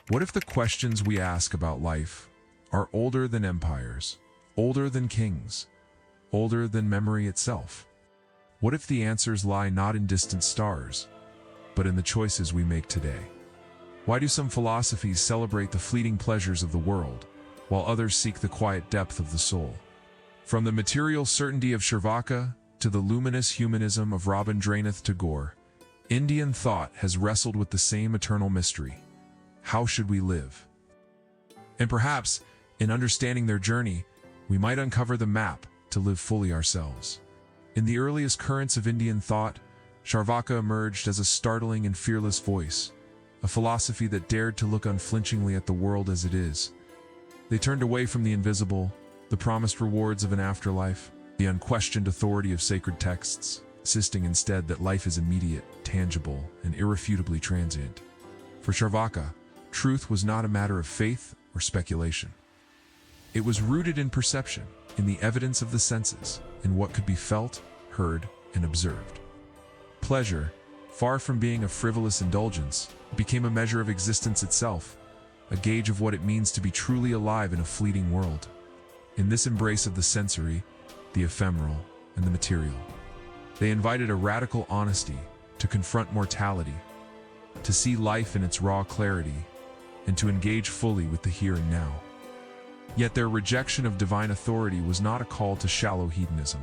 What if the questions we ask about life are older than empires, older than kings, older than memory itself? What if the answers lie not in distant stars, but in the choices we make today? Why do some philosophies celebrate the fleeting pleasures of the world, while others seek the quiet depth of the soul? From the material certainty of Charvaka to the luminous humanism of Rabindranath Tagore, Indian thought has wrestled with the same eternal mystery. How should we live? And perhaps, in understanding their journey, we might uncover the map to live fully ourselves. In the earliest currents of Indian thought, Charvaka emerged as a startling and fearless voice, a philosophy that dared to look unflinchingly at the world as it is. They turned away from the invisible, the promised rewards of an afterlife, the unquestioned authority of sacred texts, insisting instead that life is immediate, tangible, and irrefutably transient. For Charvaka, truth was not a matter of faith or speculation. It was rooted in perception, in the evidence of the senses, in what could be felt, heard, and observed. Pleasure, far from being a frivolous indulgence, became a measure of existence itself, a gauge of what it means to be truly alive in a fleeting world. In this embrace of the sensory, the ephemeral, and the material, they invited a radical honesty to confront mortality, to see life in its raw clarity, and to engage fully with the here and now. Yet their rejection of divine authority was not a call to shallow hedonism.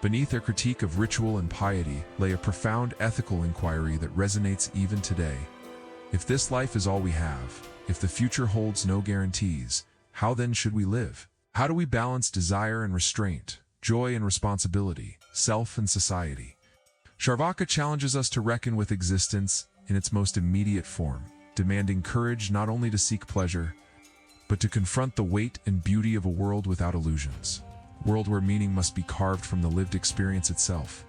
Beneath their critique of ritual and piety lay a profound ethical inquiry that resonates even today. If this life is all we have, if the future holds no guarantees, how then should we live? How do we balance desire and restraint, joy and responsibility, self and society? Charvaka challenges us to reckon with existence in its most immediate form, demanding courage not only to seek pleasure, but to confront the weight and beauty of a world without illusions, a world where meaning must be carved from the lived experience itself.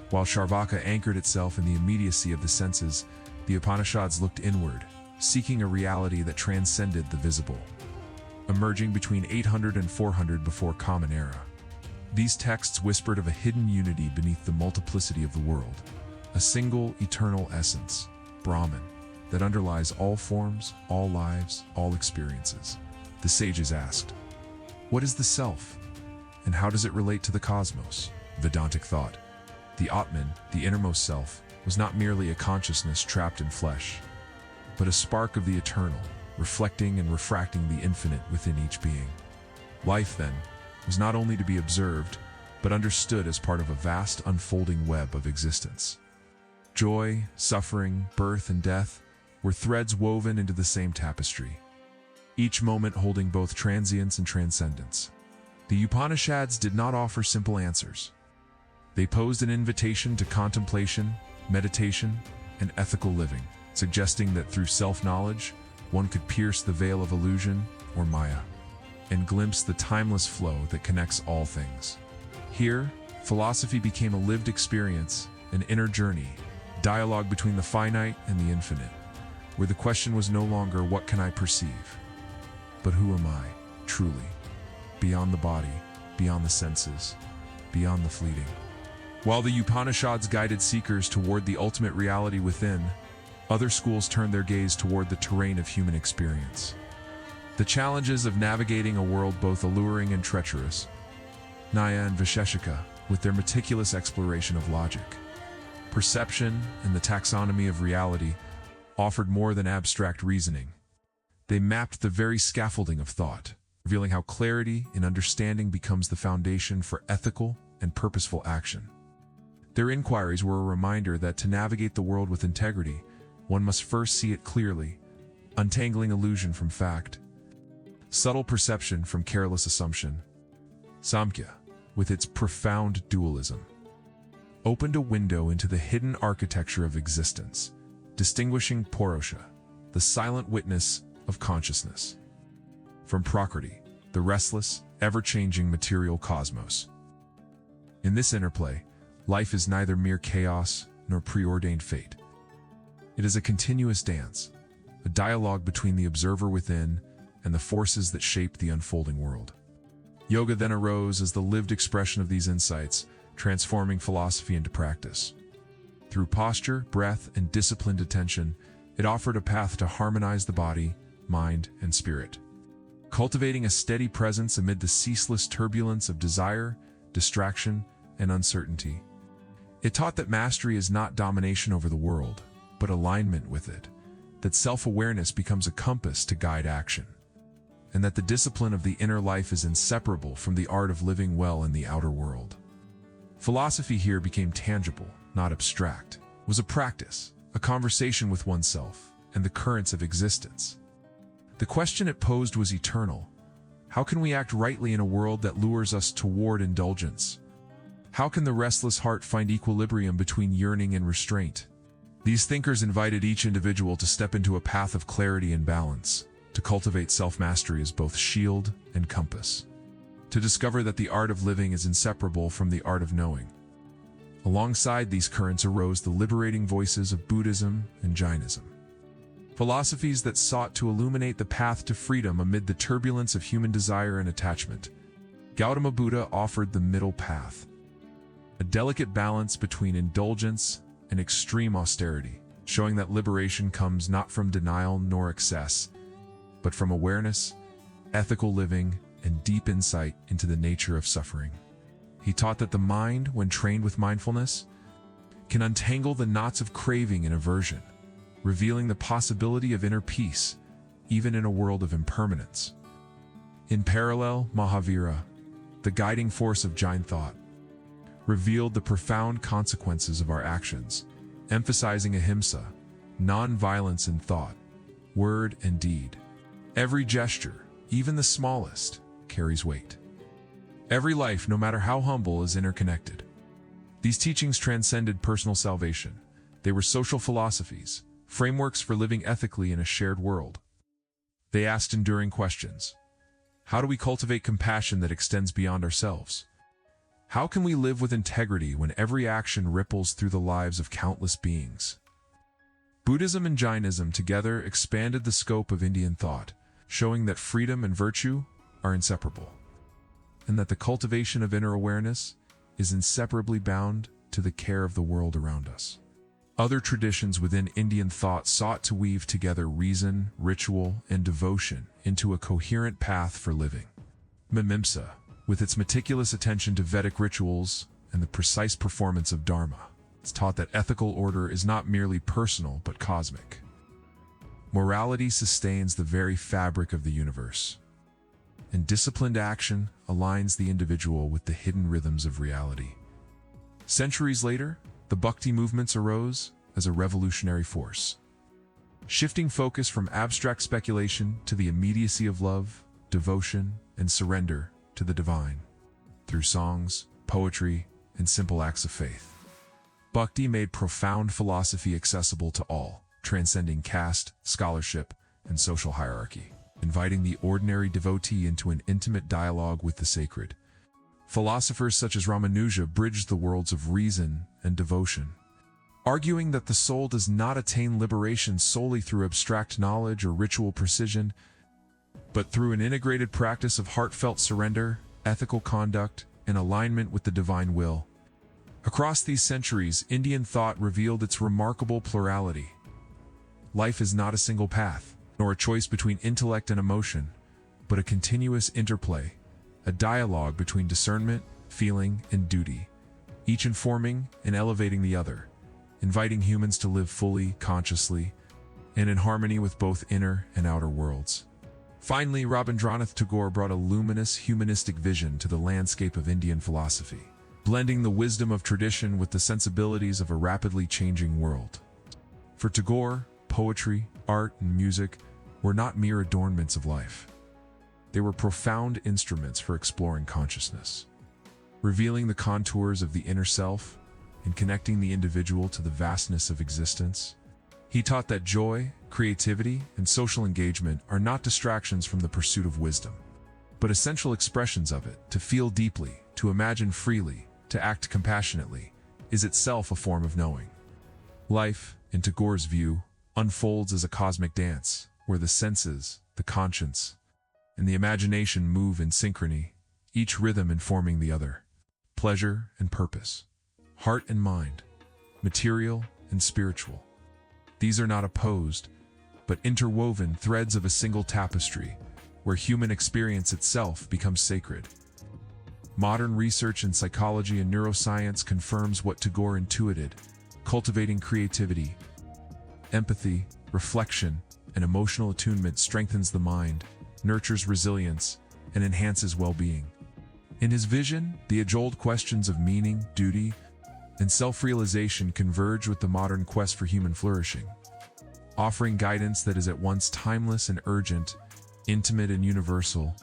While Charvaka anchored itself in the immediacy of the senses, the Upanishads looked inward, seeking a reality that transcended the visible. Emerging between 800 and 400 before Common Era, these texts whispered of a hidden unity beneath the multiplicity of the world, a single eternal essence, Brahman, that underlies all forms, all lives, all experiences. The sages asked, what is the self, and how does it relate to the cosmos? Vedantic thought, the Atman, the innermost self, was not merely a consciousness trapped in flesh, but a spark of the eternal, reflecting and refracting the infinite within each being. Life, then, was not only to be observed, but understood as part of a vast unfolding web of existence. Joy, suffering, birth, and death were threads woven into the same tapestry, each moment holding both transience and transcendence. The Upanishads did not offer simple answers. They posed an invitation to contemplation, meditation, and ethical living, suggesting that through self-knowledge, one could pierce the veil of illusion, or Maya, and glimpse the timeless flow that connects all things. Here, philosophy became a lived experience, an inner journey, dialogue between the finite and the infinite, where the question was no longer what can I perceive, but who am I, truly, beyond the body, beyond the senses, beyond the fleeting. While the Upanishads guided seekers toward the ultimate reality within, other schools turned their gaze toward the terrain of human experience. The challenges of navigating a world both alluring and treacherous, Nyaya and Vaisheshika, with their meticulous exploration of logic, perception, and the taxonomy of reality, offered more than abstract reasoning. They mapped the very scaffolding of thought, revealing how clarity in understanding becomes the foundation for ethical and purposeful action. Their inquiries were a reminder that to navigate the world with integrity, one must first see it clearly, untangling illusion from fact, subtle perception from careless assumption. Samkhya, with its profound dualism, opened a window into the hidden architecture of existence, distinguishing Purusha, the silent witness of consciousness, from Prakriti, the restless, ever-changing material cosmos. In this interplay, life is neither mere chaos nor preordained fate. It is a continuous dance, a dialogue between the observer within and the forces that shape the unfolding world. Yoga then arose as the lived expression of these insights, transforming philosophy into practice. Through posture, breath, and disciplined attention, it offered a path to harmonize the body, mind, and spirit, cultivating a steady presence amid the ceaseless turbulence of desire, distraction, and uncertainty. It taught that mastery is not domination over the world, but alignment with it, that self-awareness becomes a compass to guide action, and that the discipline of the inner life is inseparable from the art of living well in the outer world. Philosophy here became tangible, not abstract. It was a practice, a conversation with oneself, and the currents of existence. The question it posed was eternal. How can we act rightly in a world that lures us toward indulgence? How can the restless heart find equilibrium between yearning and restraint? These thinkers invited each individual to step into a path of clarity and balance, to cultivate self-mastery as both shield and compass, to discover that the art of living is inseparable from the art of knowing. Alongside these currents arose the liberating voices of Buddhism and Jainism, philosophies that sought to illuminate the path to freedom amid the turbulence of human desire and attachment. Gautama Buddha offered the middle path, a delicate balance between indulgence and extreme austerity, showing that liberation comes not from denial nor excess, but from awareness, ethical living, and deep insight into the nature of suffering. He taught that the mind, when trained with mindfulness, can untangle the knots of craving and aversion, revealing the possibility of inner peace, even in a world of impermanence. In parallel, Mahavira, the guiding force of Jain thought, revealed the profound consequences of our actions, emphasizing ahimsa, non-violence in thought, word, and deed. Every gesture, even the smallest, carries weight. Every life, no matter how humble, is interconnected. These teachings transcended personal salvation. They were social philosophies, frameworks for living ethically in a shared world. They asked enduring questions. How do we cultivate compassion that extends beyond ourselves? How can we live with integrity when every action ripples through the lives of countless beings? Buddhism and Jainism together expanded the scope of Indian thought, showing that freedom and virtue are inseparable, and that the cultivation of inner awareness is inseparably bound to the care of the world around us. Other traditions within Indian thought sought to weave together reason, ritual, and devotion into a coherent path for living. Mimamsa, with its meticulous attention to Vedic rituals and the precise performance of Dharma, it's taught that ethical order is not merely personal but cosmic. Morality sustains the very fabric of the universe, and disciplined action aligns the individual with the hidden rhythms of reality. Centuries later, the Bhakti movements arose as a revolutionary force, shifting focus from abstract speculation to the immediacy of love, devotion, and surrender to the divine, through songs, poetry, and simple acts of faith. Bhakti made profound philosophy accessible to all, transcending caste, scholarship, and social hierarchy, inviting the ordinary devotee into an intimate dialogue with the sacred. Philosophers such as Ramanuja bridged the worlds of reason and devotion, arguing that the soul does not attain liberation solely through abstract knowledge or ritual precision, but through an integrated practice of heartfelt surrender, ethical conduct, and alignment with the divine will. Across these centuries, Indian thought revealed its remarkable plurality. Life is not a single path, nor a choice between intellect and emotion, but a continuous interplay, a dialogue between discernment, feeling, and duty, each informing and elevating the other, inviting humans to live fully, consciously, and in harmony with both inner and outer worlds. Finally, Rabindranath Tagore brought a luminous, humanistic vision to the landscape of Indian philosophy, blending the wisdom of tradition with the sensibilities of a rapidly changing world. For Tagore, poetry, art, and music were not mere adornments of life. They were profound instruments for exploring consciousness, revealing the contours of the inner self and connecting the individual to the vastness of existence. He taught that joy, creativity, and social engagement are not distractions from the pursuit of wisdom, but essential expressions of it. To feel deeply, to imagine freely, to act compassionately, is itself a form of knowing. Life, in Tagore's view, unfolds as a cosmic dance, where the senses, the conscience, and the imagination move in synchrony, each rhythm informing the other. Pleasure and purpose, heart and mind, material and spiritual. These are not opposed, but interwoven threads of a single tapestry, where human experience itself becomes sacred. Modern research in psychology and neuroscience confirms what Tagore intuited: cultivating creativity, empathy, reflection, and emotional attunement strengthens the mind, nurtures resilience, and enhances well-being. In his vision, the age-old questions of meaning, duty, and self-realization converge with the modern quest for human flourishing, offering guidance that is at once timeless and urgent, intimate and universal,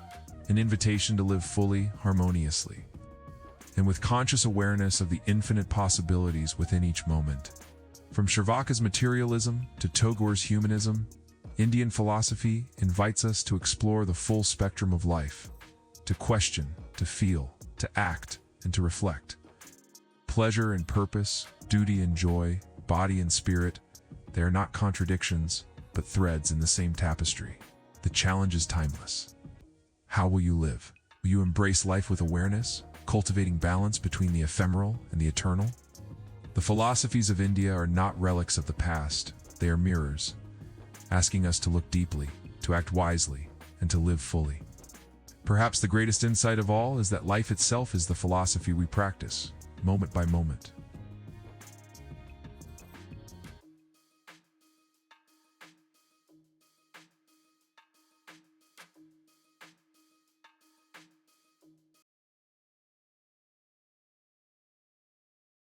an invitation to live fully, harmoniously, and with conscious awareness of the infinite possibilities within each moment. From Charvaka's materialism to Tagore's humanism, Indian philosophy invites us to explore the full spectrum of life, to question, to feel, to act, and to reflect. Pleasure and purpose, duty and joy, body and spirit, they are not contradictions, but threads in the same tapestry. The challenge is timeless. How will you live? Will you embrace life with awareness, cultivating balance between the ephemeral and the eternal? The philosophies of India are not relics of the past, they are mirrors, asking us to look deeply, to act wisely, and to live fully. Perhaps the greatest insight of all is that life itself is the philosophy we practice, moment by moment.